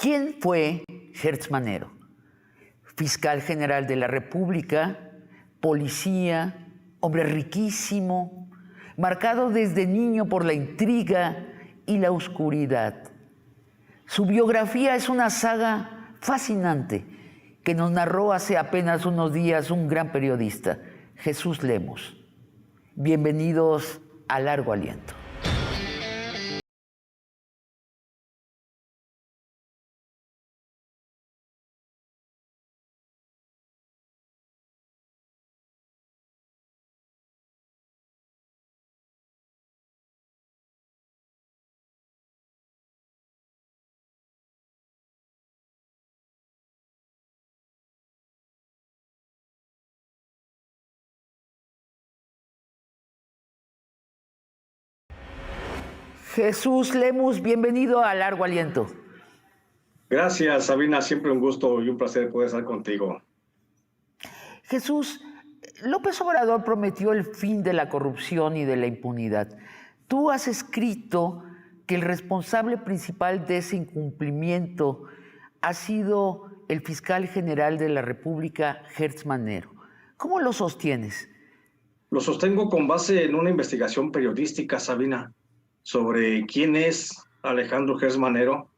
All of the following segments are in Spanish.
¿Quién fue Gertz Manero? Fiscal general de la República, policía, hombre riquísimo, marcado desde niño por la intriga y la oscuridad. Su biografía es una saga fascinante que nos narró hace apenas unos días un gran periodista, Jesús Lemos. Bienvenidos a Largo Aliento. Jesús Lemos, bienvenido a Largo Aliento. Gracias, Sabina. Siempre un gusto y un placer poder estar contigo. Jesús, López Obrador prometió el fin de la corrupción y de la impunidad. Tú has escrito que el responsable principal de ese incumplimiento ha sido el fiscal general de la República, Gertz Manero. ¿Cómo lo sostienes? Lo sostengo con base en una investigación periodística, Sabina, sobre quién es Alejandro Gertz Manero,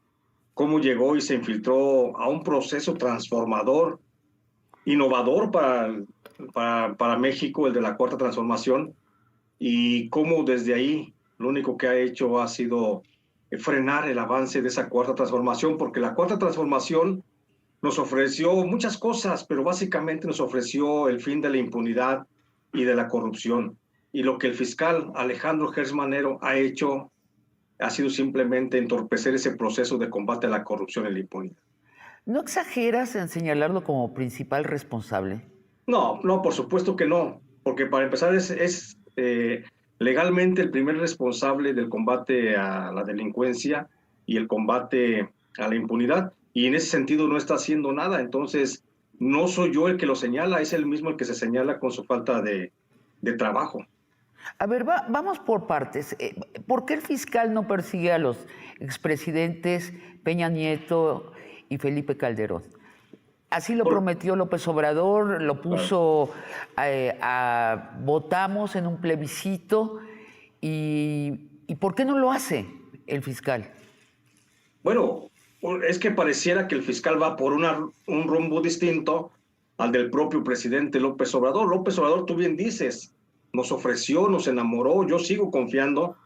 cómo llegó y se infiltró a un proceso transformador, innovador para México, el de la Cuarta Transformación, y cómo desde ahí lo único que ha hecho ha sido frenar el avance de esa Cuarta Transformación, porque la Cuarta Transformación nos ofreció muchas cosas, pero básicamente nos ofreció el fin de la impunidad y de la corrupción. Y lo que el fiscal Alejandro Gertz Manero ha hecho ha sido simplemente entorpecer ese proceso de combate a la corrupción y la impunidad. ¿No exageras en señalarlo como principal responsable? No, por supuesto que no, porque para empezar es legalmente el primer responsable del combate a la delincuencia y el combate a la impunidad, y en ese sentido no está haciendo nada. Entonces no soy yo el que lo señala, es él mismo el que se señala con su falta de trabajo. A ver, vamos por partes. ¿Por qué el fiscal no persigue a los expresidentes Peña Nieto y Felipe Calderón? Así lo prometió López Obrador, lo puso, votamos en un plebiscito. ¿Y por qué no lo hace el fiscal? Bueno, es que pareciera que el fiscal va por un rumbo distinto al del propio presidente López Obrador. López Obrador, tú bien dices, nos ofreció, nos enamoró. Yo sigo confiando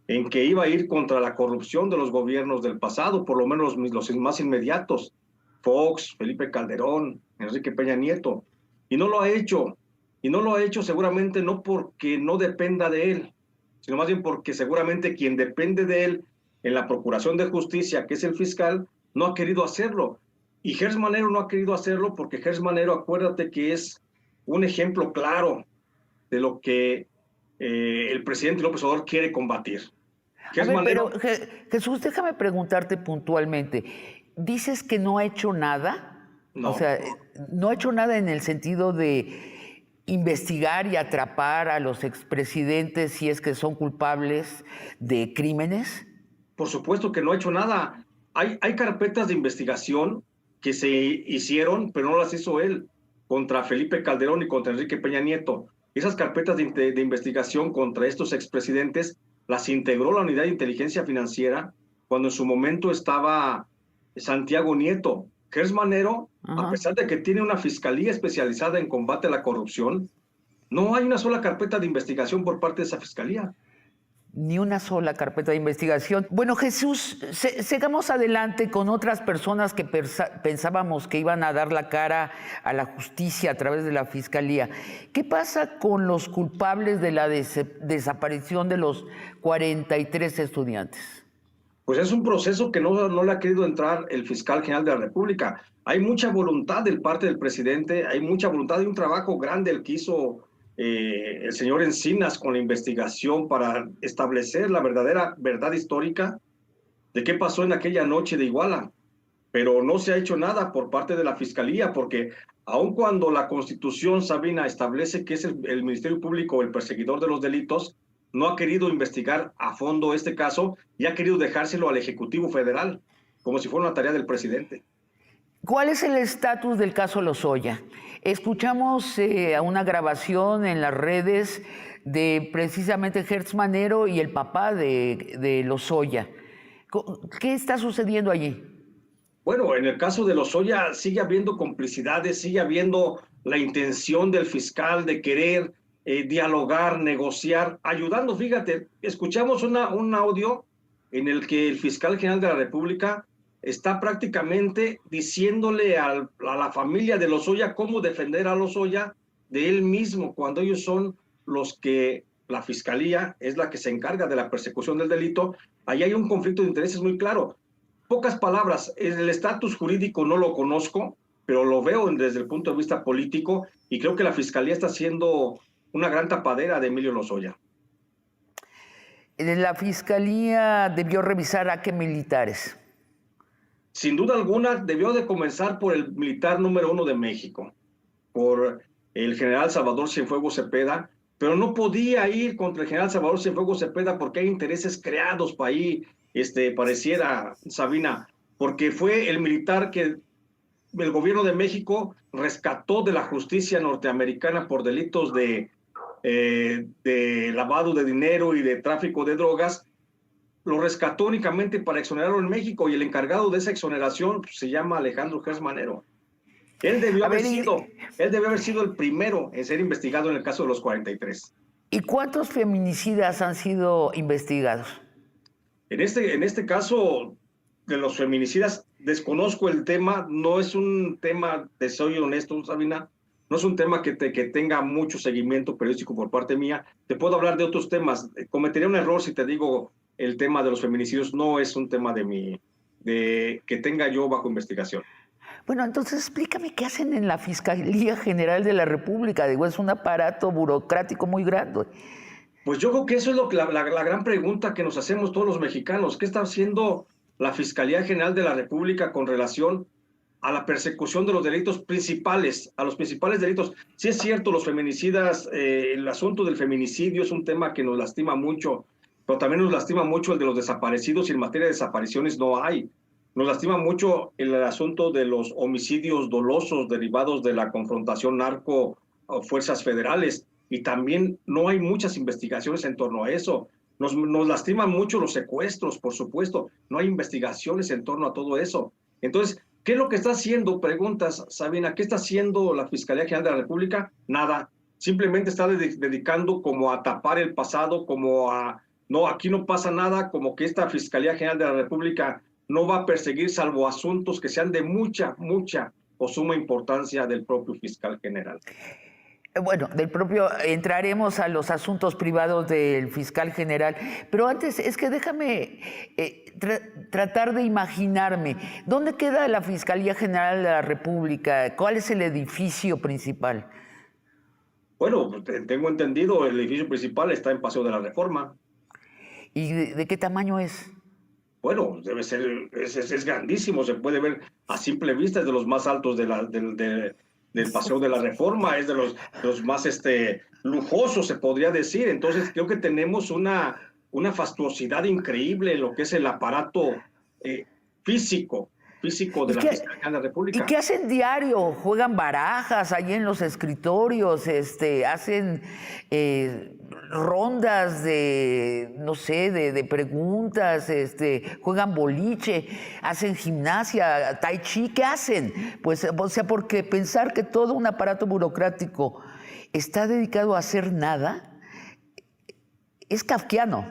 en que iba a ir contra la corrupción de los gobiernos del pasado, por lo menos los más inmediatos, Fox, Felipe Calderón, Enrique Peña Nieto, y no lo ha hecho. Y no lo ha hecho seguramente no porque no dependa de él, sino más bien porque seguramente quien depende de él en la Procuración de Justicia, que es el fiscal, no ha querido hacerlo. Y Gertz Manero no ha querido hacerlo porque Gertz Manero, acuérdate que es un ejemplo claro de lo que el presidente López Obrador quiere combatir. A ver, pero Jesús, déjame preguntarte puntualmente. ¿Dices que no ha hecho nada? No. O sea, no ha hecho nada en el sentido de investigar y atrapar a los expresidentes si es que son culpables de crímenes. Por supuesto que no ha hecho nada. Hay carpetas de investigación que se hicieron, pero no las hizo él, contra Felipe Calderón y contra Enrique Peña Nieto. Esas carpetas de investigación contra estos expresidentes las integró la Unidad de Inteligencia Financiera cuando en su momento estaba Santiago Nieto. Gertz Manero, a pesar de que tiene una fiscalía especializada en combate a la corrupción, no hay una sola carpeta de investigación por parte de esa fiscalía. Ni una sola carpeta de investigación. Bueno, Jesús, sigamos adelante con otras personas que pensábamos que iban a dar la cara a la justicia a través de la fiscalía. ¿Qué pasa con los culpables de la desaparición de los 43 estudiantes? Pues es un proceso que no le ha querido entrar el fiscal general de la República. Hay mucha voluntad de parte del presidente, hay mucha voluntad y un trabajo grande el que hizo el señor Encinas con la investigación para establecer la verdadera verdad histórica de qué pasó en aquella noche de Iguala. Pero no se ha hecho nada por parte de la Fiscalía, porque aun cuando la Constitución, Sabina, establece que es el Ministerio Público el perseguidor de los delitos, no ha querido investigar a fondo este caso y ha querido dejárselo al Ejecutivo Federal. como si fuera una tarea del presidente. ¿Cuál es el estatus del caso Lozoya? Escuchamos a una grabación en las redes de precisamente Hertz Manero y el papá de Lozoya. ¿Qué está sucediendo allí? Bueno, en el caso de Lozoya sigue habiendo complicidades, sigue habiendo la intención del fiscal de querer dialogar, negociar, ayudando. Fíjate, escuchamos un audio en el que el fiscal general de la República está prácticamente diciéndole a la familia de Lozoya cómo defender a Lozoya de él mismo, cuando ellos son los que, la fiscalía es la que se encarga de la persecución del delito. Ahí hay un conflicto de intereses muy claro. Pocas palabras, el estatus jurídico no lo conozco, pero lo veo desde el punto de vista político y creo que la fiscalía está haciendo una gran tapadera de Emilio Lozoya. La fiscalía debió revisar a qué militares. Sin duda alguna, debió de comenzar por el militar número 1 de México, por el general Salvador Cienfuegos Cepeda, pero no podía ir contra el general Salvador Cienfuegos Cepeda porque hay intereses creados para ahí, pareciera, Sabina, porque fue el militar que el gobierno de México rescató de la justicia norteamericana por delitos de lavado de dinero y de tráfico de drogas. Lo rescató únicamente para exonerarlo en México y el encargado de esa exoneración se llama Alejandro Hertz Manero. Él debió haber sido el primero en ser investigado en el caso de los 43. ¿Y cuántos feminicidas han sido investigados? En este caso de los feminicidas, desconozco el tema, no es un tema, te soy honesto, Sabina, no es un tema que tenga mucho seguimiento periodístico por parte mía. Te puedo hablar de otros temas. Cometería un error si te digo el tema de los feminicidios, no es un tema que tenga yo bajo investigación. Bueno, entonces explícame qué hacen en la Fiscalía General de la República. Digo, es un aparato burocrático muy grande. Pues yo creo que eso es la gran pregunta que nos hacemos todos los mexicanos. ¿Qué está haciendo la Fiscalía General de la República con relación a la persecución de los delitos principales, a los principales delitos? Sí es cierto, los feminicidas, el asunto del feminicidio es un tema que nos lastima mucho, pero también nos lastima mucho el de los desaparecidos y en materia de desapariciones no hay. Nos lastima mucho el asunto de los homicidios dolosos derivados de la confrontación narco-fuerzas federales y también no hay muchas investigaciones en torno a eso. Nos lastiman mucho los secuestros, por supuesto. No hay investigaciones en torno a todo eso. Entonces, ¿qué es lo que está haciendo? Preguntas, Sabina, ¿qué está haciendo la Fiscalía General de la República? Nada. Simplemente está dedicando como a tapar el pasado, como a, no, aquí no pasa nada, como que esta Fiscalía General de la República no va a perseguir salvo asuntos que sean de mucha o suma importancia del propio fiscal general. Bueno, entraremos a los asuntos privados del fiscal general, pero antes es que déjame tratar de imaginarme, ¿dónde queda la Fiscalía General de la República? ¿Cuál es el edificio principal? Bueno, tengo entendido, el edificio principal está en Paseo de la Reforma. ¿Y de qué tamaño es? Bueno, debe ser, es grandísimo, se puede ver a simple vista, es de los más altos del Paseo de la Reforma, es de los más lujosos, se podría decir. Entonces, creo que tenemos una fastuosidad increíble en lo que es el aparato físico de la Fiscalía de la República. ¿Y qué hacen diario? ¿Juegan barajas ahí en los escritorios? ¿Hacen rondas de, no sé, de preguntas? ¿Juegan boliche? ¿Hacen gimnasia, tai chi? ¿Qué hacen? Pues, o sea, porque pensar que todo un aparato burocrático está dedicado a hacer nada es kafkiano.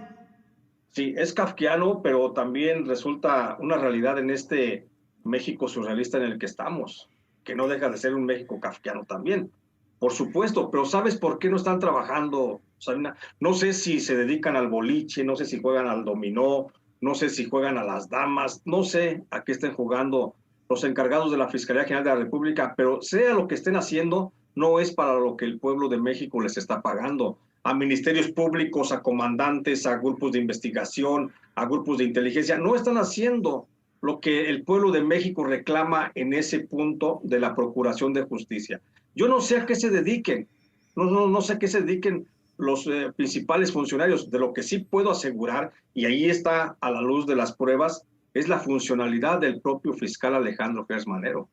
Sí, es kafkiano, pero también resulta una realidad en este México surrealista en el que estamos, que no deja de ser un México kafkiano también, por supuesto, pero ¿sabes por qué no están trabajando, Sabina? No sé si se dedican al boliche, no sé si juegan al dominó, no sé si juegan a las damas, no sé a qué estén jugando los encargados de la Fiscalía General de la República, pero sea lo que estén haciendo, no es para lo que el pueblo de México les está pagando. A ministerios públicos, a comandantes, a grupos de investigación, a grupos de inteligencia, no están haciendo lo que el pueblo de México reclama en ese punto de la Procuración de Justicia. Yo no sé a qué se dediquen, no sé a qué se dediquen los principales funcionarios. De lo que sí puedo asegurar, y ahí está a la luz de las pruebas, es la funcionalidad del propio fiscal Alejandro Gertz Manero.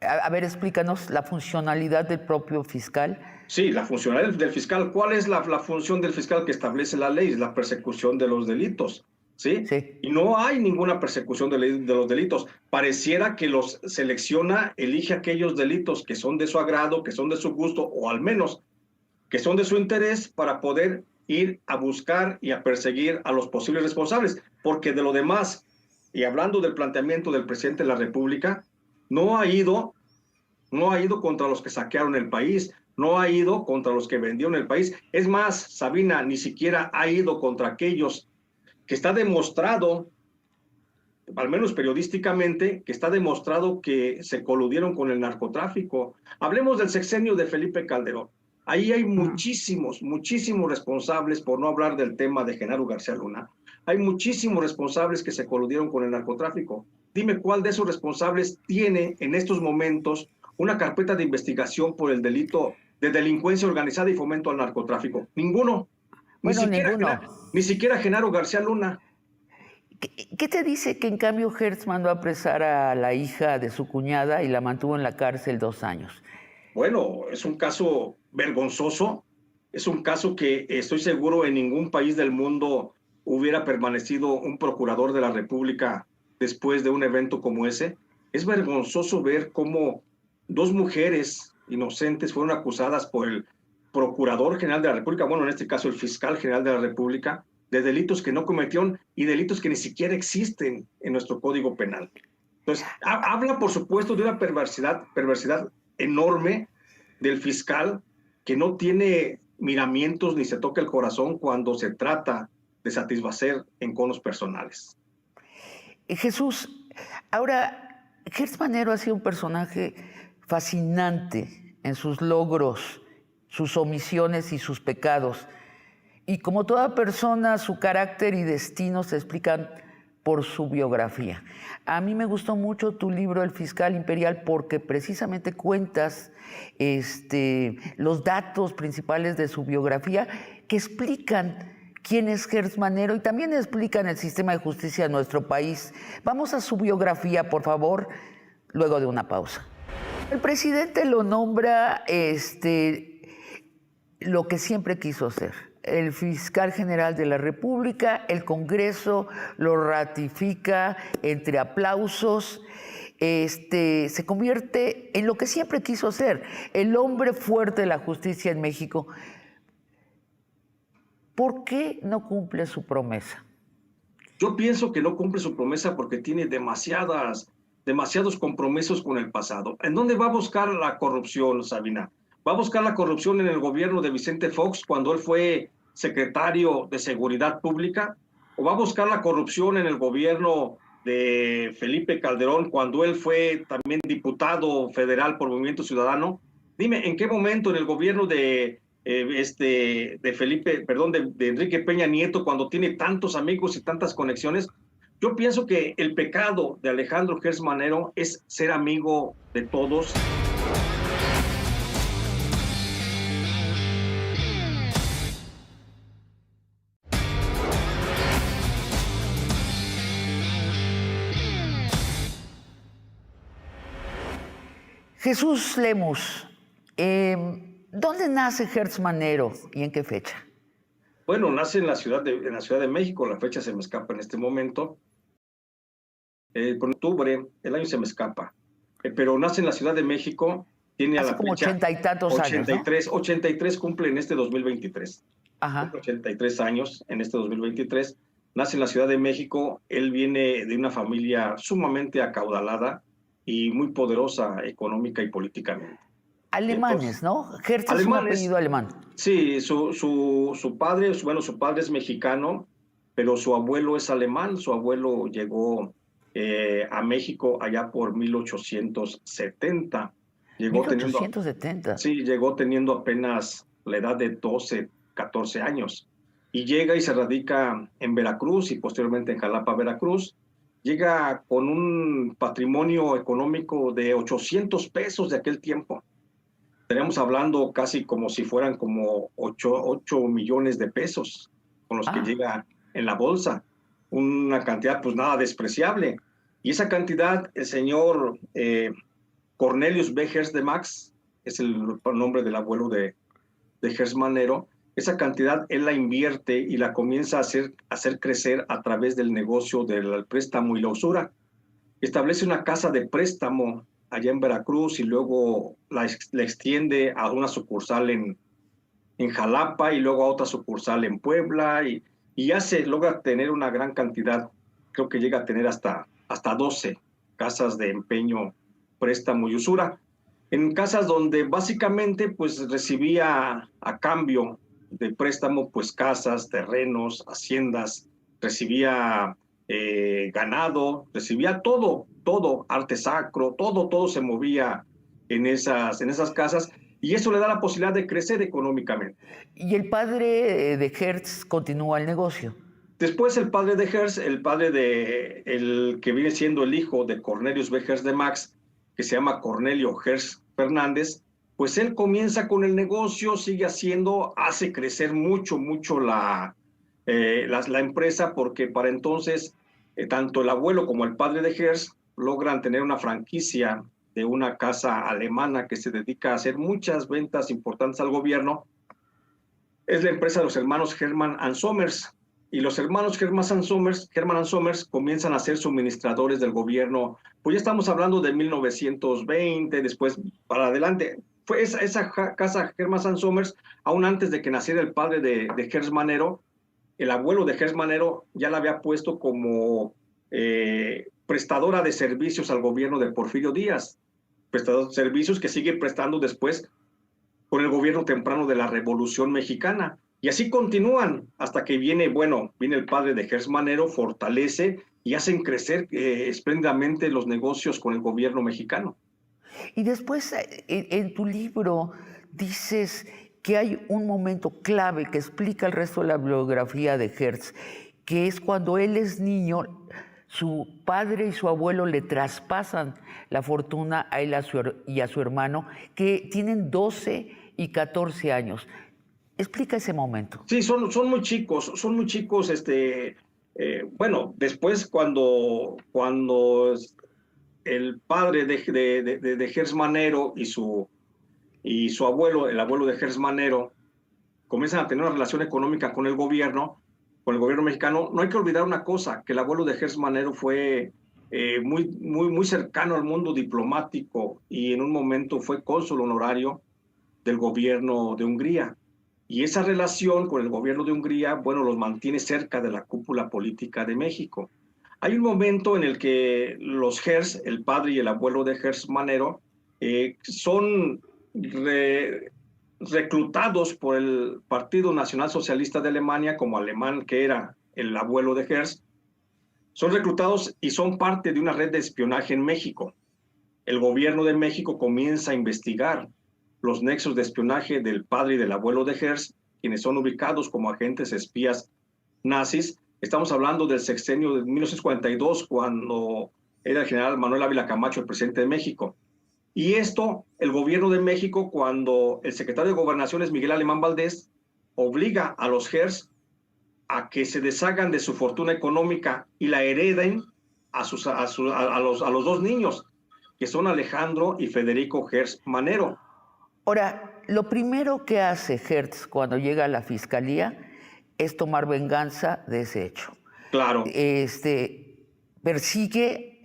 A ver, explícanos la funcionalidad del propio fiscal. Sí, la funcionalidad del fiscal. ¿Cuál es la función del fiscal que establece la ley? Es la persecución de los delitos, ¿sí? Sí. Y no hay ninguna persecución de los delitos. Pareciera que los selecciona, elige aquellos delitos que son de su agrado, que son de su gusto, o al menos que son de su interés para poder ir a buscar y a perseguir a los posibles responsables. Porque de lo demás, y hablando del planteamiento del presidente de la República, no ha ido contra los que saquearon el país, no ha ido contra los que vendieron el país. Es más, Sabina ni siquiera ha ido contra aquellos que está demostrado, al menos periodísticamente, que está demostrado que se coludieron con el narcotráfico. Hablemos del sexenio de Felipe Calderón. Ahí hay muchísimos responsables, por no hablar del tema de Genaro García Luna. Hay muchísimos responsables que se coludieron con el narcotráfico. Dime cuál de esos responsables tiene en estos momentos una carpeta de investigación por el delito de delincuencia organizada y fomento al narcotráfico. Ninguno. Bueno, ninguno. Ni siquiera Genaro García Luna. ¿Qué te dice que en cambio Gertz mandó a apresar a la hija de su cuñada y la mantuvo en la cárcel 2 años? Bueno, es un caso vergonzoso, es un caso que estoy seguro en ningún país del mundo hubiera permanecido un procurador de la República después de un evento como ese. Es vergonzoso ver cómo 2 mujeres inocentes fueron acusadas por el Procurador General de la República, bueno, en este caso el Fiscal General de la República, de delitos que no cometieron y delitos que ni siquiera existen en nuestro Código Penal. Entonces, habla, por supuesto, de una perversidad enorme del fiscal que no tiene miramientos ni se toca el corazón cuando se trata de satisfacer enconos personales. Jesús, ahora, Gertz Manero ha sido un personaje fascinante en sus logros, sus omisiones y sus pecados. Y como toda persona, su carácter y destino se explican por su biografía. A mí me gustó mucho tu libro El Fiscal Imperial porque precisamente cuentas los datos principales de su biografía que explican quién es Gertz Manero y también explican el sistema de justicia de nuestro país. Vamos a su biografía, por favor, luego de una pausa. El presidente lo nombra lo que siempre quiso ser, el fiscal general de la República. El Congreso lo ratifica entre aplausos. Se convierte en lo que siempre quiso ser, el hombre fuerte de la justicia en México. ¿Por qué no cumple su promesa? Yo pienso que no cumple su promesa porque tiene demasiados compromisos con el pasado. ¿En dónde va a buscar la corrupción, Sabina? ¿Va a buscar la corrupción en el gobierno de Vicente Fox cuando él fue secretario de Seguridad Pública? ¿O va a buscar la corrupción en el gobierno de Felipe Calderón cuando él fue también diputado federal por Movimiento Ciudadano? Dime, ¿en qué momento en el gobierno de Enrique Peña Nieto, cuando tiene tantos amigos y tantas conexiones? Yo pienso que el pecado de Alejandro Gertz Manero es ser amigo de todos. Jesús Lemus, ¿dónde nace Gertz Manero y en qué fecha? Bueno, nace en la Ciudad de México, la fecha se me escapa en este momento. Por octubre, el año se me escapa. Pero nace en la Ciudad de México, tiene hace a la como fecha 80 y tantos 83, años, ¿no? 83 cumple en este 2023. Ajá. 83 años en este 2023. Nace en la Ciudad de México, él viene de una familia sumamente acaudalada y muy poderosa económica y políticamente. Alemanes, ¿no? Gertz es un apellido alemán. Sí, su padre es mexicano, pero su abuelo es alemán. Su abuelo llegó a México allá por 1870. Llegó 1870. Llegó teniendo apenas la edad de 12, 14 años. Y llega y se radica en Veracruz y posteriormente en Jalapa, Veracruz. Llega con un patrimonio económico de 800 pesos de aquel tiempo. Estaríamos hablando casi como si fueran como 8 millones de pesos con los que llega en la bolsa. una cantidad pues nada despreciable. Y esa cantidad, el señor Cornelius B. Hertz de Max, es el nombre del abuelo de Hertz Manero, esa cantidad él la invierte y la comienza a hacer crecer a través del negocio del préstamo y la usura. Establece una casa de préstamo allá en Veracruz y luego la extiende a una sucursal en Jalapa y luego a otra sucursal en Puebla y logra tener una gran cantidad, creo que llega a tener hasta 12 casas de empeño, préstamo y usura, en casas donde básicamente pues recibía a cambio de préstamo pues casas, terrenos, haciendas, recibía ganado, recibía todo, arte sacro, todo se movía en esas casas y eso le da la posibilidad de crecer económicamente. Y el padre de Hertz continúa el negocio. Después el padre de Hertz, el padre de el que viene siendo el hijo de Cornelius B. Hertz de Max, que se llama Cornelio Hertz Fernández, pues él comienza con el negocio, sigue haciendo, hace crecer mucho la empresa, porque para entonces tanto el abuelo como el padre de Hertz logran tener una franquicia de una casa alemana que se dedica a hacer muchas ventas importantes al gobierno. Es la empresa de los hermanos Hermann and Sommers. Y los hermanos Hermann and Sommers comienzan a ser suministradores del gobierno. Pues ya estamos hablando de 1920, después para adelante. Fue esa casa Hermann and Sommers, aún antes de que naciera el padre de Hertz Manero, el abuelo de Hertz Manero ya la había puesto como prestadora de servicios al gobierno de Porfirio Díaz. Prestador de servicios que sigue prestando después con el gobierno temprano de la Revolución Mexicana. Y así continúan hasta que viene el padre de Hertz Manero, fortalece y hacen crecer espléndidamente los negocios con el gobierno mexicano. Y después en tu libro dices que hay un momento clave que explica el resto de la biografía de Hertz, que es cuando él es niño, su padre y su abuelo le traspasan la fortuna a él y a su hermano, que tienen 12 y 14 años. Explica ese momento. Sí, son muy chicos, después cuando el padre de Hertz Manero y su abuelo, el abuelo de Hertz Manero, comienzan a tener una relación económica con el gobierno mexicano, no hay que olvidar una cosa, que el abuelo de Hertz Manero fue muy cercano al mundo diplomático y en un momento fue cónsul honorario del gobierno de Hungría. Y esa relación con el gobierno de Hungría, los mantiene cerca de la cúpula política de México. Hay un momento en el que los Hertz, el padre y el abuelo de Hertz Manero, son reclutados por el Partido Nacional Socialista de Alemania, como alemán que era el abuelo de Hertz. Son reclutados y son parte de una red de espionaje en México. El gobierno de México comienza a investigar los nexos de espionaje del padre y del abuelo de Hertz, quienes son ubicados como agentes espías nazis. Estamos hablando del sexenio de 1942, cuando era el general Manuel Ávila Camacho el presidente de México. Y esto, el gobierno de México, cuando el secretario de Gobernación es Miguel Alemán Valdés, obliga a los Hertz a que se deshagan de su fortuna económica y la hereden a los dos niños, que son Alejandro y Federico Hertz Manero. Ahora, lo primero que hace Hertz cuando llega a la fiscalía es tomar venganza de ese hecho. Claro. Persigue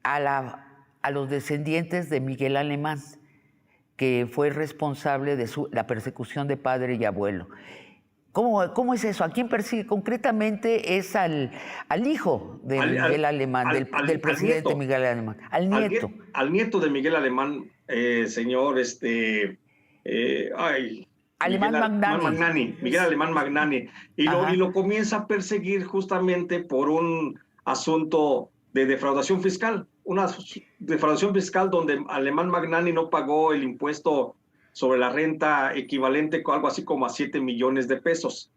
a los descendientes de Miguel Alemán, que fue responsable de la persecución de padre y abuelo. ¿Cómo es eso? ¿A quién persigue? Concretamente es al hijo de Miguel Alemán, del presidente Miguel Alemán, al nieto. Al nieto de Miguel Alemán, señor, Alemán Magnani. Miguel Alemán Magnani. Y lo comienza a perseguir justamente por un asunto de defraudación fiscal. Una defraudación fiscal donde Alemán Magnani no pagó el impuesto sobre la renta equivalente a algo así como a 7 millones de pesos.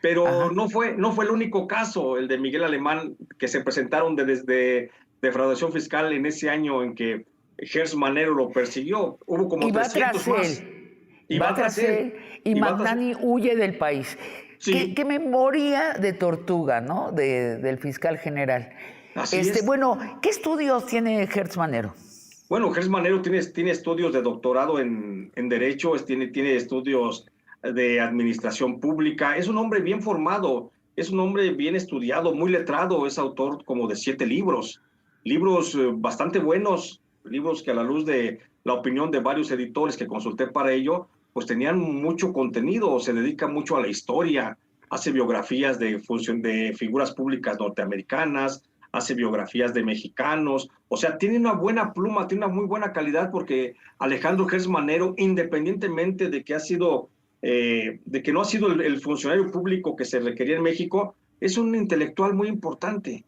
Pero no fue el único caso, el de Miguel Alemán, que se presentaron desde defraudación fiscal en ese año en que Hertz Manero lo persiguió. Hubo como 300 más. Y va tras él. Y Magnani huye del país. Sí, Qué memoria de tortuga, ¿no? Del fiscal general. así es. Bueno, ¿qué estudios tiene Hertz Manero? Bueno, Gers Manero tiene estudios de doctorado en Derecho, tiene estudios de Administración Pública. Es un hombre bien formado, es un hombre bien estudiado, muy letrado. Es autor como de 7 libros, libros bastante buenos, libros que a la luz de la opinión de varios editores que consulté para ello, pues tenían mucho contenido. Se dedica mucho a la historia, hace biografías de figuras públicas norteamericanas, hace biografías de mexicanos. O sea, tiene una buena pluma, tiene una muy buena calidad, porque Alejandro Hertz Manero, independientemente de que de que no ha sido el funcionario público que se requería en México, es un intelectual muy importante.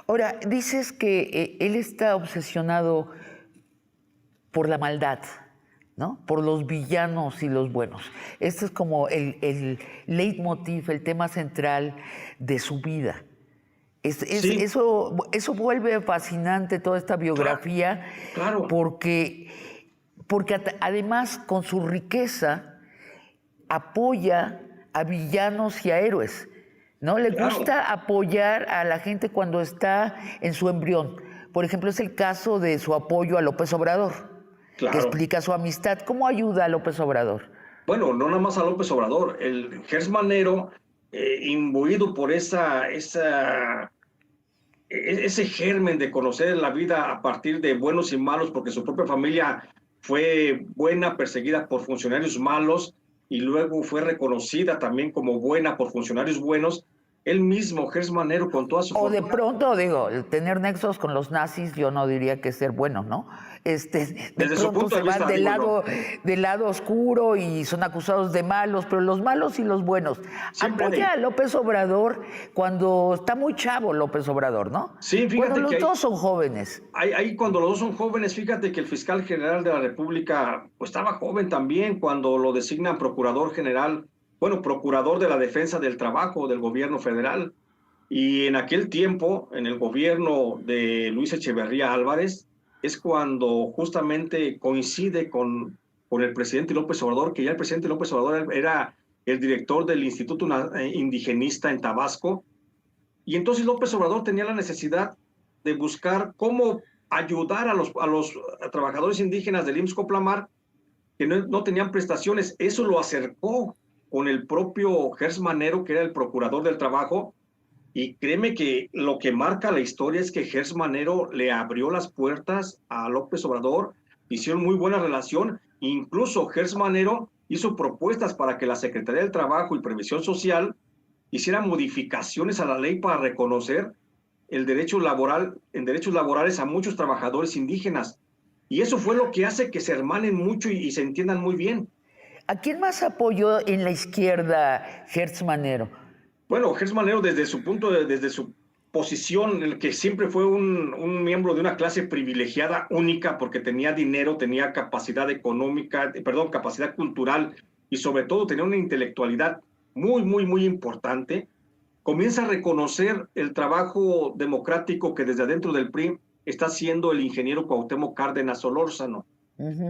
Ahora, dices que él está obsesionado por la maldad, ¿no? Por los villanos y los buenos. Este es como el leitmotiv, el tema central de su vida. Sí, Eso vuelve fascinante toda esta biografía, claro, porque, porque además con su riqueza apoya a villanos y a héroes, ¿no? Le claro, gusta apoyar a la gente cuando está en su embrión. Por ejemplo, es el caso de su apoyo a López Obrador, que claro. explica su amistad. ¿Cómo ayuda a López Obrador? Bueno, no nada más a López Obrador, el Hertz Manero, imbuido por ese germen de conocer la vida a partir de buenos y malos, porque su propia familia fue buena, perseguida por funcionarios malos, y luego fue reconocida también como buena por funcionarios buenos. Él mismo, Hertz Manero, con toda su O de fortuna, pronto, digo, tener nexos con los nazis, yo no diría que es ser bueno, ¿no? De desde su pronto punto se de van vista, digo yo, del lado oscuro y son acusados de malos, pero los malos y los buenos. Apoya siempre, a López Obrador cuando está muy chavo López Obrador, ¿no? sí, Cuando fíjate los que dos son jóvenes. ahí cuando los dos son jóvenes, fíjate que el fiscal general de la República pues estaba joven también cuando lo designan procurador general, bueno, procurador de la defensa del trabajo del gobierno federal. Y en aquel tiempo, en el gobierno de Luis Echeverría Álvarez, es cuando justamente coincide con el presidente López Obrador, que ya el presidente López Obrador era el director del Instituto Indigenista en Tabasco. Y entonces López Obrador tenía la necesidad de buscar cómo ayudar a los trabajadores indígenas del IMSS-Coplamar que no tenían prestaciones. Eso lo acercó con el propio Hertz Manero, que era el procurador del trabajo, y créeme que lo que marca la historia es que Hertz Manero le abrió las puertas a López Obrador, hicieron muy buena relación, incluso Hertz Manero hizo propuestas para que la Secretaría del Trabajo y Previsión Social hiciera modificaciones a la ley para reconocer el derecho laboral, en derechos laborales a muchos trabajadores indígenas. Y eso fue lo que hace que se hermanen mucho y se entiendan muy bien. ¿A quién más apoyó en la izquierda Hertz Manero? Bueno, Hertz Manero desde su posición, el que siempre fue un miembro de una clase privilegiada, única, porque tenía dinero, tenía capacidad económica, perdón, capacidad cultural, y sobre todo tenía una intelectualidad muy, muy, muy importante, comienza a reconocer el trabajo democrático que desde adentro del PRI está haciendo el ingeniero Cuauhtémoc Cárdenas Solórzano.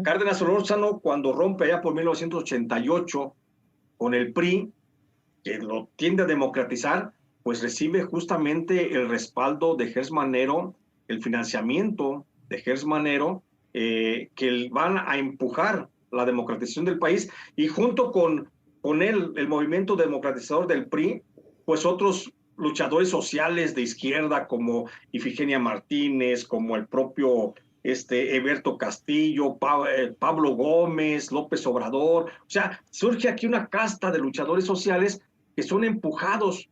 Cárdenas Solórzano, cuando rompe allá por 1988 con el PRI, que lo tiende a democratizar, pues recibe justamente el respaldo de Hertz Manero, el financiamiento de Hertz Manero, que van a empujar la democratización del país, y junto con él, el movimiento democratizador del PRI, pues otros luchadores sociales de izquierda como Ifigenia Martínez, como el propio Eberto Castillo, Pablo Gómez, López Obrador. O sea, surge aquí una casta de luchadores sociales que son empujados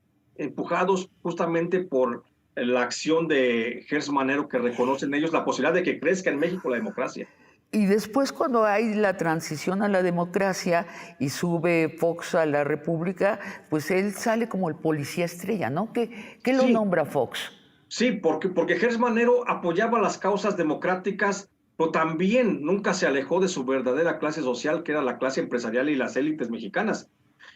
justamente por la acción de Hertz Manero, que reconocen ellos la posibilidad de que crezca en México la democracia. Y después cuando hay la transición a la democracia y sube Fox a la República, pues él sale como el policía estrella, ¿no? ¿Qué lo Sí, nombra Fox? sí, porque Hertz Manero apoyaba las causas democráticas, pero también nunca se alejó de su verdadera clase social, que era la clase empresarial y las élites mexicanas.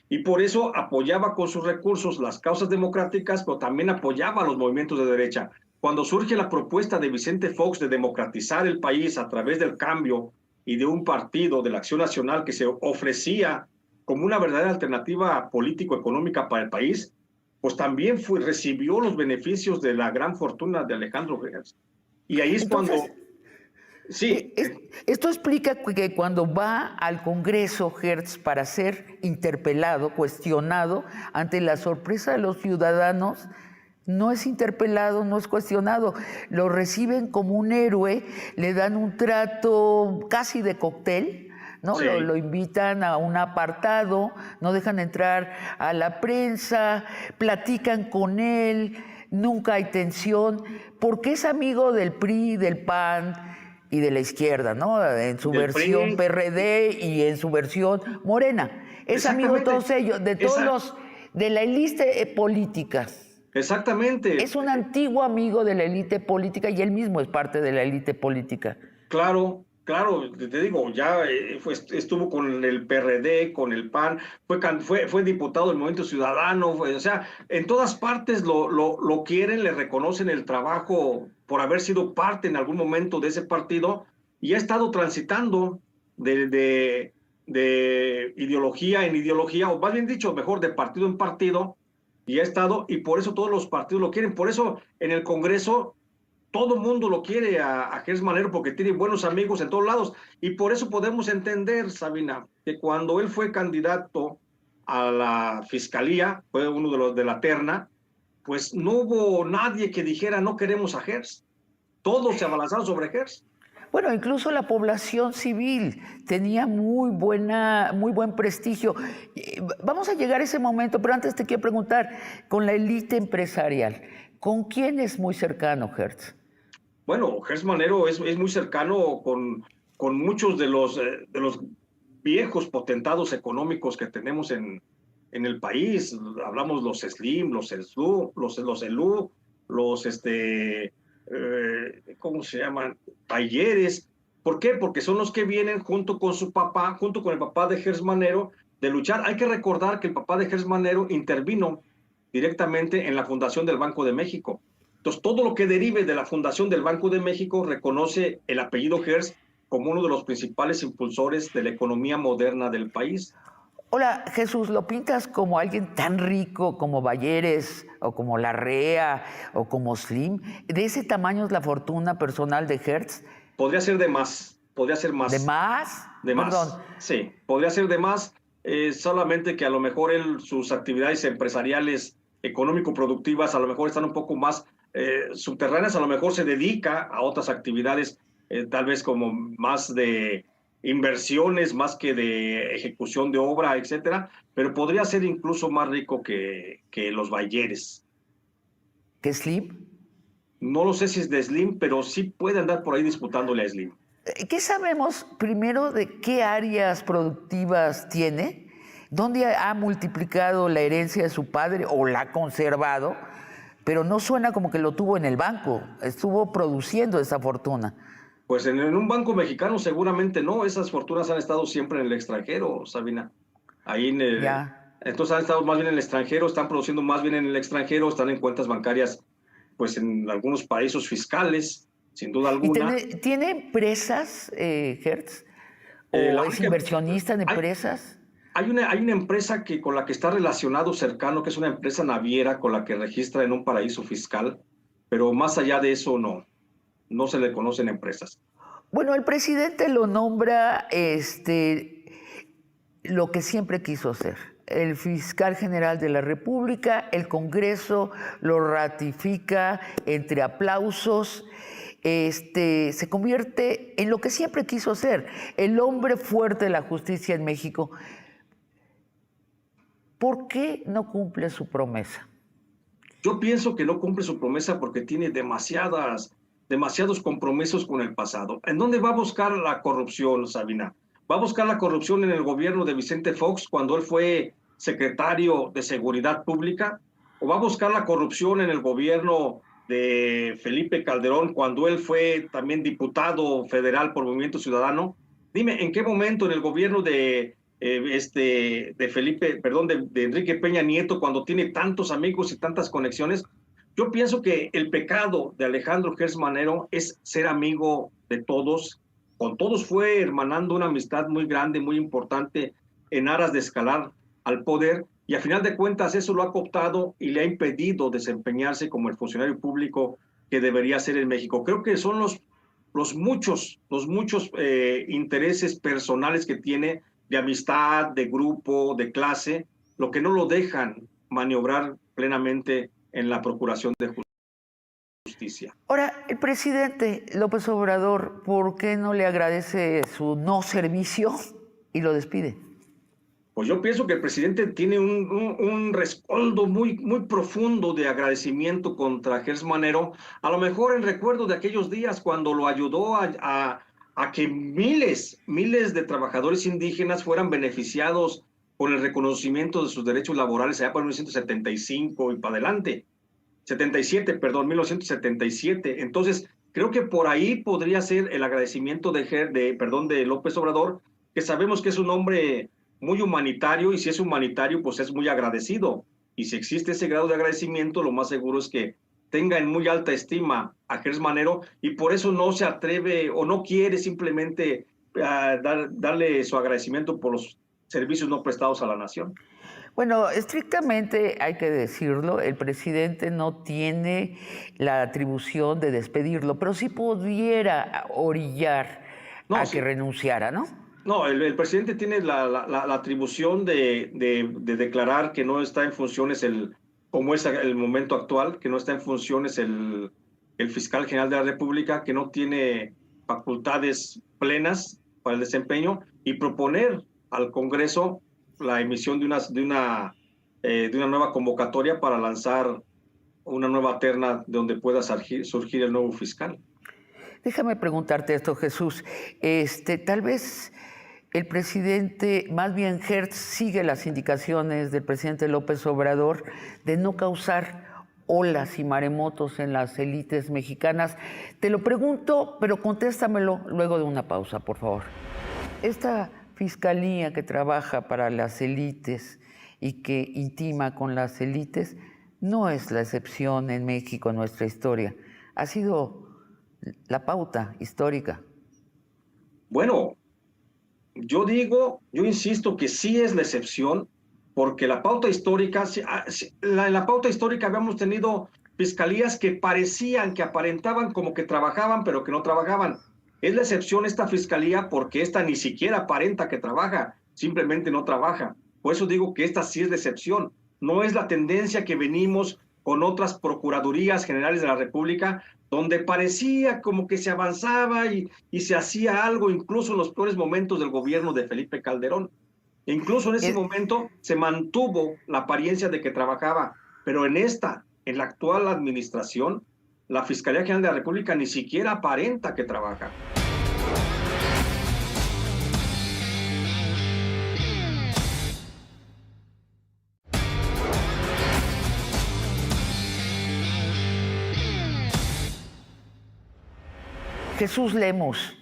Y por eso apoyaba con sus recursos las causas democráticas, pero también apoyaba a los movimientos de derecha. Cuando surge la propuesta de Vicente Fox de democratizar el país a través del cambio y de un partido de la Acción Nacional que se ofrecía como una verdadera alternativa político-económica para el país, pues también recibió los beneficios de la gran fortuna de Alejandro Gertz. Y ahí es Entonces, cuando, sí, esto explica que cuando va al Congreso Hertz para ser interpelado, cuestionado, ante la sorpresa de los ciudadanos, no es interpelado, no es cuestionado. Lo reciben como un héroe, le dan un trato casi de cóctel, ¿no? sí. Lo invitan a un apartado, no dejan entrar a la prensa, platican con él, nunca hay tensión, porque es amigo del PRI, del PAN y de la izquierda, ¿no? En su versión PRI, PRD y en su versión Morena. Es amigo de todos ellos, de todos los, de la élite política. Exactamente. Es un antiguo amigo de la élite política y él mismo es parte de la élite política. Claro, claro, te digo, ya estuvo con el PRD, con el PAN, fue diputado del Movimiento Ciudadano, o sea, en todas partes lo quieren, le reconocen el trabajo por haber sido parte en algún momento de ese partido y ha estado transitando de ideología en ideología, o más bien dicho, mejor, de partido en partido, y ha estado, y por eso todos los partidos lo quieren, por eso en el Congreso todo el mundo lo quiere a Gertz Manero porque tiene buenos amigos en todos lados. Y por eso podemos entender, Sabina, que cuando él fue candidato a la fiscalía, fue uno de los de la terna, pues no hubo nadie que dijera no queremos a Gertz. Todos se abalanzaron sobre Gertz. Bueno, incluso la población civil tenía muy buen prestigio. Vamos a llegar a ese momento, pero antes te quiero preguntar, con la élite empresarial, ¿con quién es muy cercano Hertz? Bueno, Gertz Manero es muy cercano con muchos de los viejos potentados económicos que tenemos en el país. Hablamos los Slim, los Elú, ¿cómo se llaman? Talleres. ¿Por qué? Porque son los que vienen junto con su papá, junto con el papá de Gertz Manero, de luchar. Hay que recordar que el papá de Gertz Manero intervino directamente en la fundación del Banco de México. Entonces, todo lo que derive de la fundación del Banco de México reconoce el apellido Gertz como uno de los principales impulsores de la economía moderna del país. Hola, Jesús, ¿lo pintas como alguien tan rico como Bayeres o como Larrea o como Slim? ¿De ese tamaño es la fortuna personal de Hertz? Podría ser de más, podría ser más. ¿De más? De más, Perdón. sí, podría ser de más, solamente que a lo mejor sus actividades empresariales, económico-productivas, a lo mejor están un poco más subterráneas, a lo mejor se dedica a otras actividades, tal vez como más de inversiones, más que de ejecución de obra, etcétera, pero podría ser incluso más rico que los Bayeres. ¿Qué Slim? No lo sé si es de Slim, pero sí puede andar por ahí disputándole a Slim. ¿Qué sabemos primero de qué áreas productivas tiene? ¿Dónde ha multiplicado la herencia de su padre o la ha conservado? Pero no suena como que lo tuvo en el banco, estuvo produciendo esa fortuna. Pues en un banco mexicano seguramente no, esas fortunas han estado siempre en el extranjero, Sabina. Ahí entonces han estado más bien en el extranjero, están produciendo más bien en el extranjero, están en cuentas bancarias, pues en algunos paraísos fiscales, sin duda alguna. ¿Y tiene empresas, Hertz? ¿O es inversionista en empresas? Hay una empresa con la que está relacionado cercano, que es una empresa naviera con la que registra en un paraíso fiscal, pero más allá de eso no se le conocen empresas. Bueno, el presidente lo nombra lo que siempre quiso ser, el fiscal general de la República, el Congreso lo ratifica entre aplausos, se convierte en lo que siempre quiso ser, el hombre fuerte de la justicia en México. ¿Por qué no cumple su promesa? Yo pienso que no cumple su promesa porque tiene demasiados compromisos con el pasado. ¿En dónde va a buscar la corrupción, Sabina? ¿Va a buscar la corrupción en el gobierno de Vicente Fox cuando él fue secretario de Seguridad Pública? ¿O va a buscar la corrupción en el gobierno de Felipe Calderón cuando él fue también diputado federal por Movimiento Ciudadano? Dime, ¿en qué momento en el gobierno de Enrique Peña Nieto, cuando tiene tantos amigos y tantas conexiones? Yo pienso que el pecado de Alejandro Gertz Manero es ser amigo de todos. Con todos fue hermanando una amistad muy grande, muy importante, en aras de escalar al poder, y a final de cuentas eso lo ha cooptado y le ha impedido desempeñarse como el funcionario público que debería ser en México. Creo que son los muchos intereses personales que tiene de amistad, de grupo, de clase, lo que no lo dejan maniobrar plenamente en la procuración de justicia. Ahora, el presidente López Obrador, ¿por qué no le agradece su no servicio y lo despide? Pues yo pienso que el presidente tiene un rescoldo muy profundo de agradecimiento contra Gers Manero, a lo mejor en recuerdo de aquellos días cuando lo ayudó a que miles de trabajadores indígenas fueran beneficiados con el reconocimiento de sus derechos laborales allá por 1975 y para adelante. 1977. Entonces, creo que por ahí podría ser el agradecimiento de López Obrador, que sabemos que es un hombre muy humanitario, y si es humanitario, pues es muy agradecido. Y si existe ese grado de agradecimiento, lo más seguro es que tenga en muy alta estima a Gers Manero, y por eso no se atreve o no quiere simplemente darle su agradecimiento por los servicios no prestados a la nación. Bueno, estrictamente hay que decirlo, el presidente no tiene la atribución de despedirlo, pero sí pudiera orillar a que renunciara, ¿no? No, el presidente tiene la atribución de declarar que no está en funciones, como es el momento actual, que no está en funciones el fiscal general de la República, que no tiene facultades plenas para el desempeño, y proponer al Congreso la emisión de una nueva convocatoria para lanzar una nueva terna donde pueda surgir el nuevo fiscal. Déjame preguntarte esto, Jesús. Tal vez el presidente, más bien Hertz, sigue las indicaciones del presidente López Obrador de no causar olas y maremotos en las élites mexicanas. Te lo pregunto, pero contéstamelo luego de una pausa, por favor. Esta fiscalía que trabaja para las élites y que intima con las élites no es la excepción en México, en nuestra historia. Ha sido la pauta histórica. Bueno, yo insisto que sí es la excepción, porque la pauta histórica, en la pauta histórica habíamos tenido fiscalías que parecían, que aparentaban como que trabajaban, pero que no trabajaban. Es la excepción esta fiscalía porque esta ni siquiera aparenta que trabaja, simplemente no trabaja. Por eso digo que esta sí es la excepción. No es la tendencia que venimos con otras procuradurías generales de la República, donde parecía como que se avanzaba y se hacía algo, incluso en los peores momentos del gobierno de Felipe Calderón. E incluso en ese momento se mantuvo la apariencia de que trabajaba, pero en la actual administración, la Fiscalía General de la República ni siquiera aparenta que trabaja. Jesús Lemos,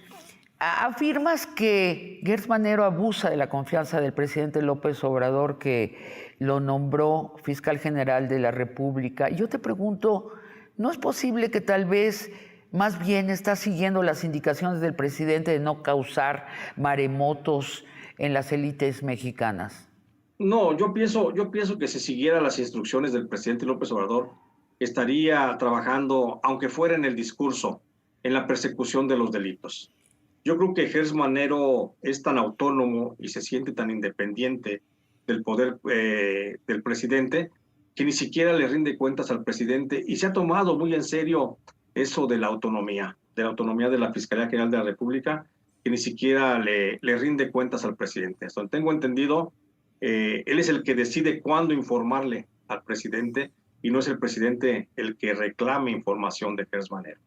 afirmas que Gers Manero abusa de la confianza del presidente López Obrador, que lo nombró fiscal general de la República. Yo te pregunto, ¿no es posible que tal vez más bien está siguiendo las indicaciones del presidente de no causar maremotos en las élites mexicanas? No, yo pienso que si siguiera las instrucciones del presidente López Obrador, estaría trabajando, aunque fuera en el discurso, en la persecución de los delitos. Yo creo que Gers Manero es tan autónomo y se siente tan independiente del poder del presidente, que ni siquiera le rinde cuentas al presidente, y se ha tomado muy en serio eso de la autonomía de la Fiscalía General de la República, que ni siquiera le rinde cuentas al presidente. Hasta donde tengo entendido, él es el que decide cuándo informarle al presidente, y no es el presidente el que reclame información de Gers Manero.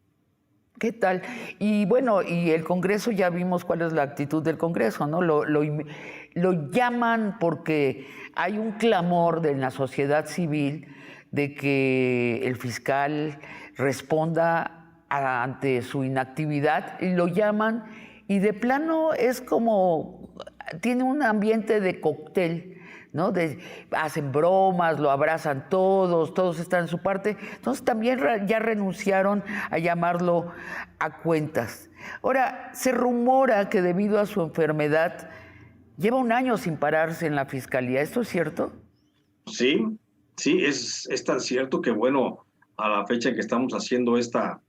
¿Qué tal? Y bueno, y el Congreso, ya vimos cuál es la actitud del Congreso, ¿no? Lo llaman porque hay un clamor de la sociedad civil de que el fiscal responda ante su inactividad, y lo llaman, y de plano es como, tiene un ambiente de cóctel, ¿no? Hacen bromas, lo abrazan todos están en su parte. Entonces también ya renunciaron a llamarlo a cuentas. Ahora, se rumora que debido a su enfermedad Lleva un año sin pararse en la fiscalía, ¿esto es cierto? Sí, sí, es tan cierto que, bueno, a la fecha en que estamos haciendo esta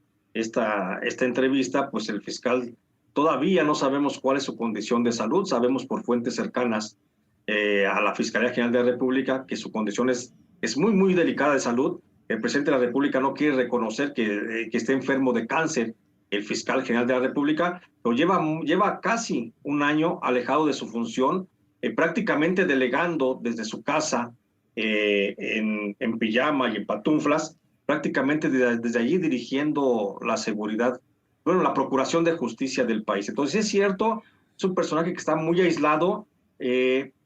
entrevista, pues el fiscal todavía no sabemos cuál es su condición de salud. Sabemos por fuentes cercanas a la Fiscalía General de la República que su condición es muy, muy delicada de salud. El presidente de la República no quiere reconocer que esté enfermo de cáncer, el fiscal general de la República, pero lleva casi un año alejado de su función, prácticamente delegando desde su casa en pijama y en pantuflas, prácticamente desde allí dirigiendo la seguridad, bueno, la procuración de justicia del país. Entonces es cierto, es un personaje que está muy aislado,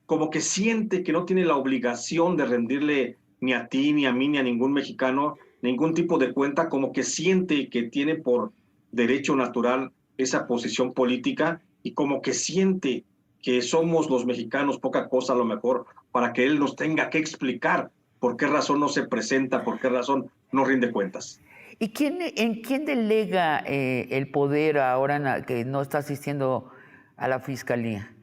como que siente que no tiene la obligación de rendirle ni a ti, ni a mí, ni a ningún mexicano, ningún tipo de cuenta, como que siente que tiene por derecho natural esa posición política y como que siente que somos los mexicanos poca cosa a lo mejor para que él nos tenga que explicar por qué razón no se presenta, por qué razón no rinde cuentas. ¿Y en quién delega el poder ahora que no está asistiendo a la fiscalía?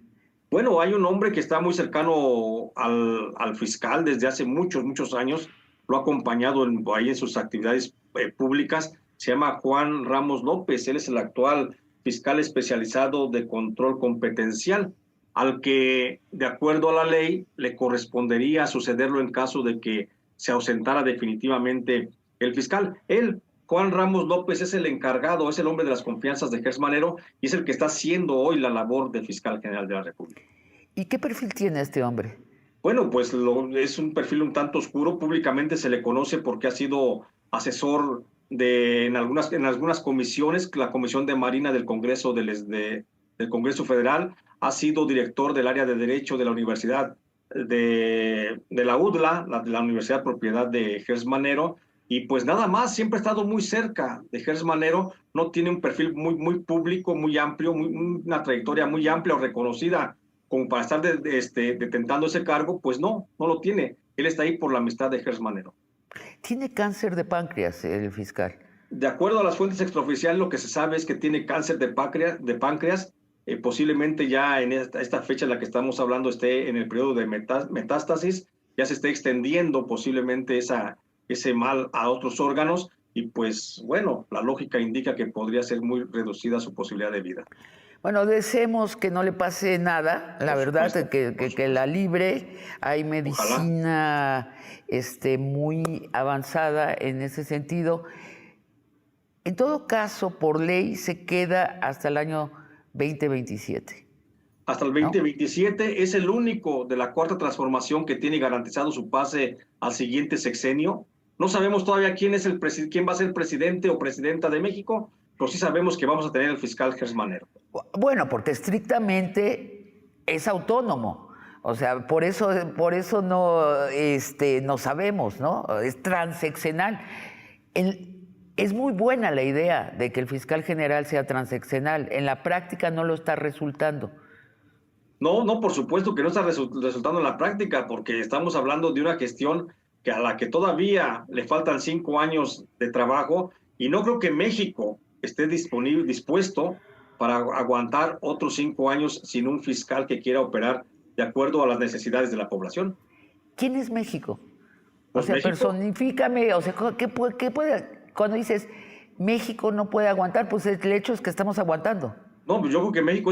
Bueno, hay un hombre que está muy cercano al fiscal desde hace muchos, muchos años, lo ha acompañado ahí en sus actividades públicas, se llama Juan Ramos López, él es el actual fiscal especializado de control competencial, al que, de acuerdo a la ley, le correspondería sucederlo en caso de que se ausentara definitivamente el fiscal. Él, Juan Ramos López, es el encargado, es el hombre de las confianzas de Gers Manero y es el que está haciendo hoy la labor de fiscal general de la República. ¿Y qué perfil tiene este hombre? Bueno, pues es un perfil un tanto oscuro. Públicamente se le conoce porque ha sido asesor en algunas comisiones, la Comisión de Marina del Congreso del Congreso Federal, ha sido director del área de Derecho de la Universidad de la UDLA, de la Universidad Propiedad de Gers Manero, y pues nada más, siempre ha estado muy cerca de Gers Manero, no tiene un perfil muy, muy público, muy amplio, una trayectoria muy amplia o reconocida como para estar detentando ese cargo, pues no lo tiene. Él está ahí por la amistad de Gers Manero. Tiene cáncer de páncreas el fiscal. De acuerdo a las fuentes extraoficiales, lo que se sabe es que tiene cáncer de páncreas, posiblemente ya en esta fecha en la que estamos hablando esté en el periodo de metástasis, ya se esté extendiendo posiblemente ese mal a otros órganos y pues bueno, la lógica indica que podría ser muy reducida su posibilidad de vida. Bueno, deseemos que no le pase nada, la verdad, que la libre. Hay medicina muy avanzada en ese sentido. En todo caso, por ley se queda hasta el año 2027. Hasta el 2027, ¿no? Es el único de la Cuarta Transformación que tiene garantizado su pase al siguiente sexenio. No sabemos todavía quién va a ser el presidente o presidenta de México, pero sí sabemos que vamos a tener el fiscal Gers Manero. Bueno, porque estrictamente es autónomo. O sea, por eso no sabemos, ¿no? Es transeccional. Es muy buena la idea de que el fiscal general sea transeccional. En la práctica no lo está resultando. No, por supuesto que no está resultando en la práctica, porque estamos hablando de una gestión a la que todavía le faltan 5 años de trabajo y no creo que México esté dispuesto para aguantar otros 5 años sin un fiscal que quiera operar de acuerdo a las necesidades de la población. ¿Quién es México? Pues o sea, México, personifícame, o sea, ¿qué puede, cuando dices México no puede aguantar, pues el hecho es que estamos aguantando. No, pues yo creo que México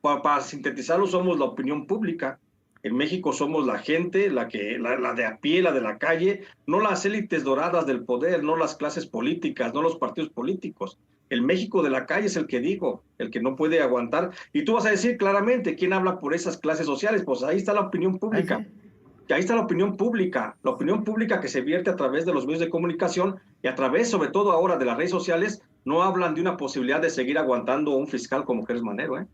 para sintetizarlo, somos la opinión pública. En México somos la gente, la de a pie, la de la calle, no las élites doradas del poder, no las clases políticas, no los partidos políticos. El México de la calle es el que digo, el que no puede aguantar. Y tú vas a decir claramente quién habla por esas clases sociales, pues ahí está la opinión pública. ¿Sí? Ahí está la opinión pública que se vierte a través de los medios de comunicación y a través, sobre todo ahora, de las redes sociales, no hablan de una posibilidad de seguir aguantando un fiscal como Gers Manero, ¿eh?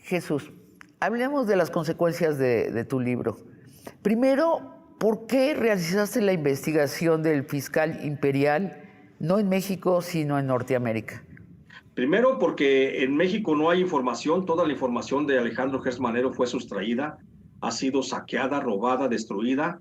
Jesús, hablemos de las consecuencias de tu libro. Primero, ¿por qué realizaste la investigación del fiscal imperial, no en México, sino en Norteamérica? Primero, porque en México no hay información, toda la información de Alejandro Gers Manero fue sustraída, ha sido saqueada, robada, destruida.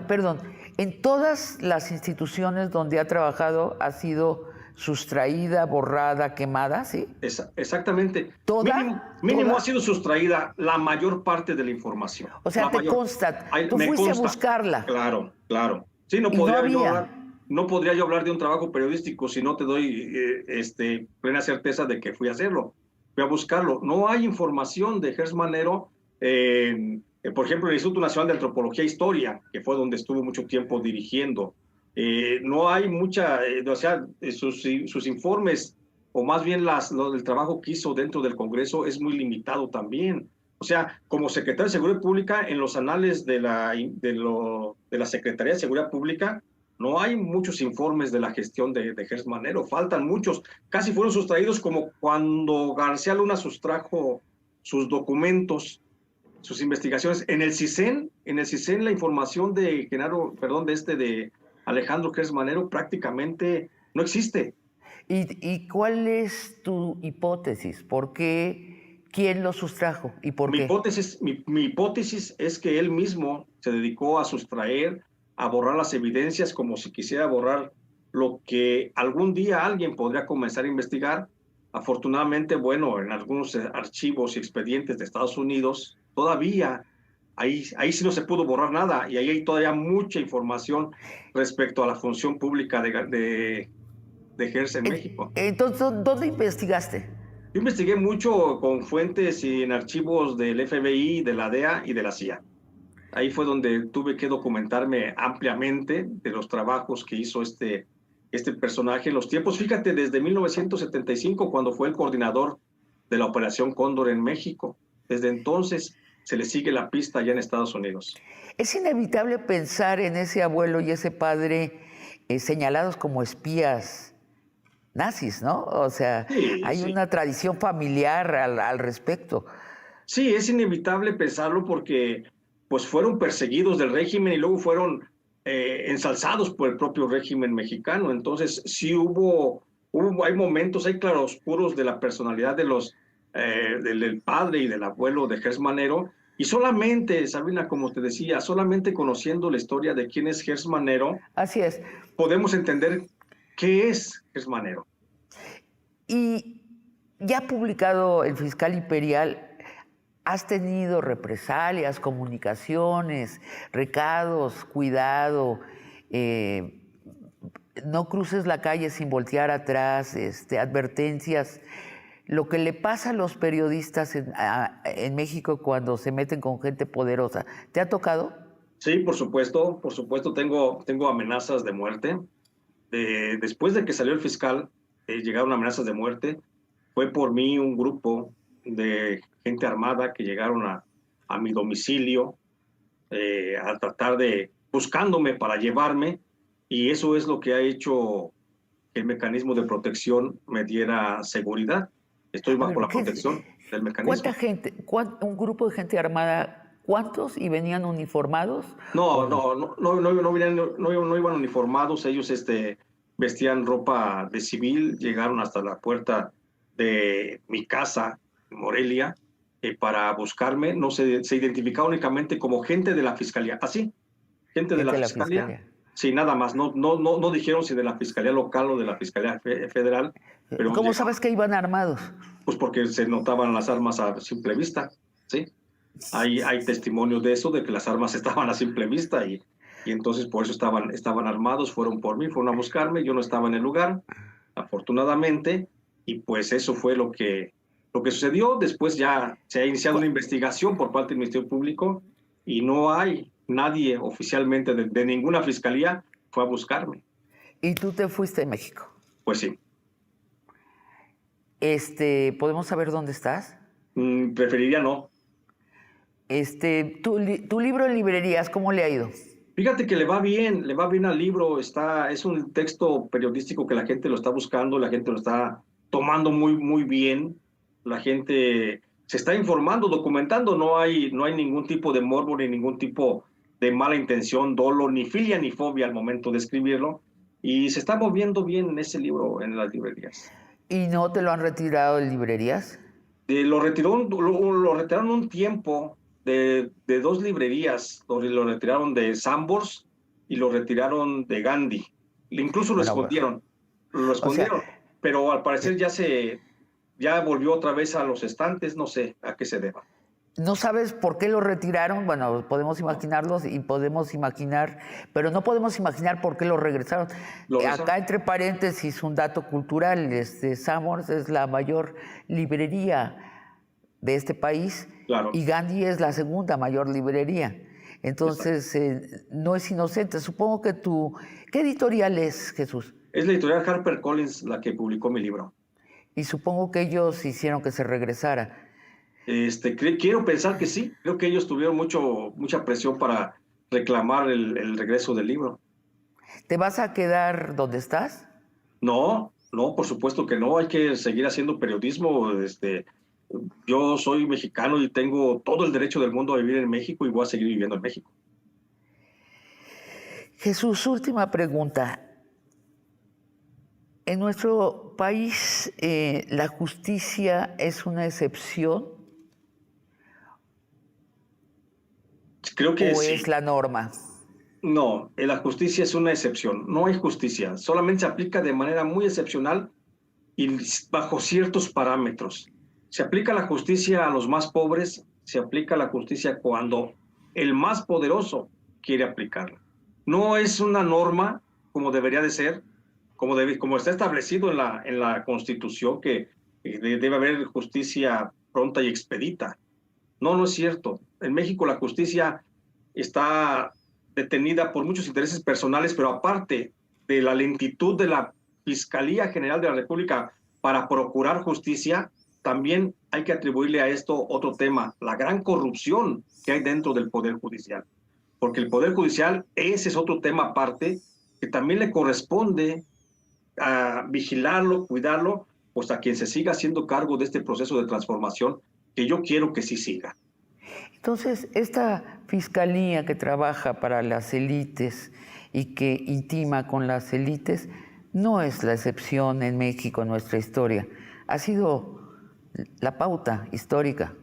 Perdón. En todas las instituciones donde ha trabajado ha sido sustraída, borrada, quemada, ¿sí? Exactamente. ¿Toda? Mínimo ¿Toda? ha sido sustraída la mayor parte de la información. O sea, La te mayor. consta, tú Me fuiste a consta. buscarla Claro, claro. Sí, y no había. no podría yo hablar de un trabajo periodístico si no te doy plena certeza de que fui a hacerlo. Fui a buscarlo. No hay información de Gers Manero, por ejemplo, el Instituto Nacional de Antropología e Historia, que fue donde estuvo mucho tiempo dirigiendo. No hay mucha, o sea, sus informes, o más bien el trabajo que hizo dentro del Congreso es muy limitado también. O sea, como secretario de Seguridad Pública, en los anales de la Secretaría de Seguridad Pública, no hay muchos informes de la gestión de Gers Manero, faltan muchos. Casi fueron sustraídos como cuando García Luna sustrajo sus documentos, sus investigaciones. En el CISEN la información de de Alejandro Gers Manero prácticamente no existe. ¿Y cuál es tu hipótesis? ¿Por qué? ¿Quién lo sustrajo y por qué? Mi hipótesis es que él mismo se dedicó a sustraer, a borrar las evidencias como si quisiera borrar lo que algún día alguien podría comenzar a investigar. Afortunadamente, bueno, en algunos archivos y expedientes de Estados Unidos, todavía ahí sí no se pudo borrar nada y ahí hay todavía mucha información respecto a la función pública de Gers en México. Entonces, ¿dónde investigaste? Yo investigué mucho con fuentes y en archivos del FBI, de la DEA y de la CIA. Ahí fue donde tuve que documentarme ampliamente de los trabajos que hizo este personaje en los tiempos. Fíjate, desde 1975, cuando fue el coordinador de la Operación Cóndor en México. Desde entonces se le sigue la pista allá en Estados Unidos. Es inevitable pensar en ese abuelo y ese padre señalados como espías nazis, ¿no? O sea, Sí, hay sí. una tradición familiar al respecto. Sí, es inevitable pensarlo porque pues fueron perseguidos del régimen y luego fueron ensalzados por el propio régimen mexicano. Entonces sí hay momentos, hay claroscuros de la personalidad del padre y del abuelo de Gers Manero. Y solamente, Sabina, como te decía, solamente conociendo la historia de quién es Gers Manero, Así es. podemos entender qué es Gers Manero. Y ya publicado el fiscal imperial, ¿has tenido represalias, comunicaciones, recados, cuidado? No cruces la calle sin voltear atrás, advertencias. Lo que le pasa a los periodistas en México cuando se meten con gente poderosa, ¿te ha tocado? Sí, por supuesto, tengo amenazas de muerte. Después de que salió el fiscal, llegaron amenazas de muerte. Fue por mí un grupo de gente armada que llegaron a mi domicilio a tratar buscándome para llevarme, y eso es lo que ha hecho que el mecanismo de protección me diera seguridad. Estoy A bajo ver, la protección del ¿cuánta mecanismo. gente, un grupo de gente armada, cuántos y venían uniformados o No, no? no, no, no, no, no iban uniformados, ellos vestían ropa de civil, llegaron hasta la puerta de mi casa en Morelia para buscarme, no se identificaba únicamente como gente de la fiscalía, así, gente de la Gente de la fiscalía, fiscalía. sí, nada más, no dijeron si de la fiscalía local o de la fiscalía federal, pero ¿Cómo llegaron, sabes que iban armados? pues porque se notaban las armas a simple vista, ¿sí? Hay testimonios de eso, de que las armas estaban a simple vista y entonces por eso estaban armados, fueron por mí, fueron a buscarme, yo no estaba en el lugar, afortunadamente, y pues eso fue lo que sucedió. Después ya se ha iniciado una investigación por parte del Ministerio Público y no hay nadie oficialmente de ninguna fiscalía fue a buscarme. Y tú te fuiste a México. Pues sí. ¿Podemos saber dónde estás? Preferiría no. Tu libro en librerías, ¿cómo le ha ido? Fíjate que le va bien al libro, es un texto periodístico que la gente lo está buscando, la gente lo está tomando muy, muy bien, la gente se está informando, documentando, no hay ningún tipo de morbo ni ningún tipo de mala intención, dolo, ni filia ni fobia al momento de escribirlo, y se está moviendo bien ese libro en las librerías. ¿Y no te lo han retirado de librerías? Lo retiraron un tiempo de dos librerías, lo retiraron de Sambors y lo retiraron de Gandhi. Incluso Bueno, bueno. lo O sea, escondieron, pero al parecer ya volvió otra vez a los estantes, no sé a qué se deba. ¿no sabes por qué lo retiraron? Bueno, podemos No, imaginarlos y podemos imaginar, pero no podemos imaginar por qué lo regresaron. lo regresaron. Acá, entre paréntesis, un dato cultural, Summers es la mayor librería de este país Claro, y Gandhi es la segunda mayor librería. exacto. Entonces, no es inocente. Supongo que tú... ¿Qué editorial es, Jesús? Es la editorial HarperCollins la que publicó mi libro. Y supongo que ellos hicieron que se regresara. Quiero pensar que sí, creo que ellos tuvieron mucha presión para reclamar el regreso del libro. ¿Te vas a quedar donde estás? No, no, por supuesto que no, hay que seguir haciendo periodismo. Yo soy mexicano y tengo todo el derecho del mundo a vivir en México y voy a seguir viviendo en México. Jesús, última pregunta. ¿En nuestro país la justicia es una excepción Creo que o sí. es la norma? No, la justicia es una excepción. No hay justicia. Solamente se aplica de manera muy excepcional y bajo ciertos parámetros. Se aplica la justicia a los más pobres, se aplica la justicia cuando el más poderoso quiere aplicarla. No es una norma como debería de ser, como está establecido en la Constitución, que debe haber justicia pronta y expedita. No, no es cierto. En México la justicia está detenida por muchos intereses personales, pero aparte de la lentitud de la Fiscalía General de la República para procurar justicia, también hay que atribuirle a esto otro tema, la gran corrupción que hay dentro del Poder Judicial. Porque el Poder Judicial, ese es otro tema aparte, que también le corresponde a vigilarlo, cuidarlo, pues a quien se siga haciendo cargo de este proceso de transformación, que yo quiero que sí siga. Entonces, esta fiscalía que trabaja para las élites y que intima con las élites no es la excepción en México, en nuestra historia. Ha sido la pauta histórica.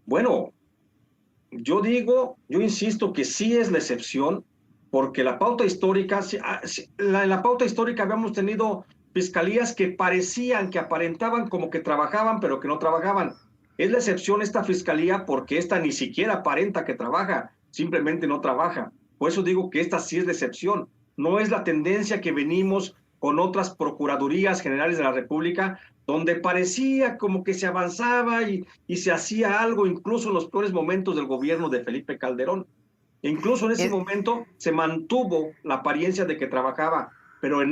Bueno, yo insisto que sí es la excepción, porque la pauta histórica, en la pauta histórica habíamos tenido fiscalías que parecían, que aparentaban como que trabajaban, pero que no trabajaban. Es la excepción esta fiscalía porque esta ni siquiera aparenta que trabaja, simplemente no trabaja. Por eso digo que esta sí es la excepción. No es la tendencia que venimos con otras procuradurías generales de la República, donde parecía como que se avanzaba y se hacía algo, incluso en los peores momentos del gobierno de Felipe Calderón. E incluso en ese Es, momento se mantuvo la apariencia de que trabajaba, pero en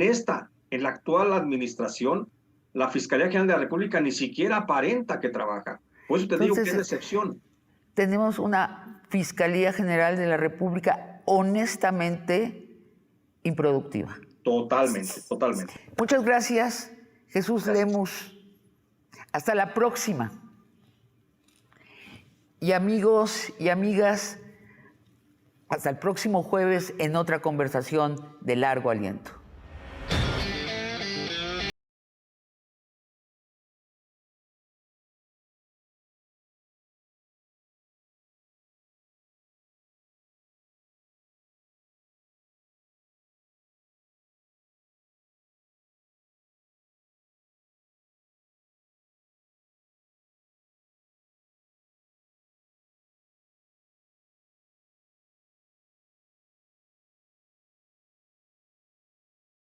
la actual administración, la Fiscalía General de la República ni siquiera aparenta que trabaja. Por eso te digo que es la entonces, excepción. tenemos una Fiscalía General de la República honestamente improductiva. Totalmente, totalmente. Muchas gracias, Jesús Gracias. Lemus. Hasta la próxima. Y amigos y amigas, hasta el próximo jueves en otra conversación de largo aliento.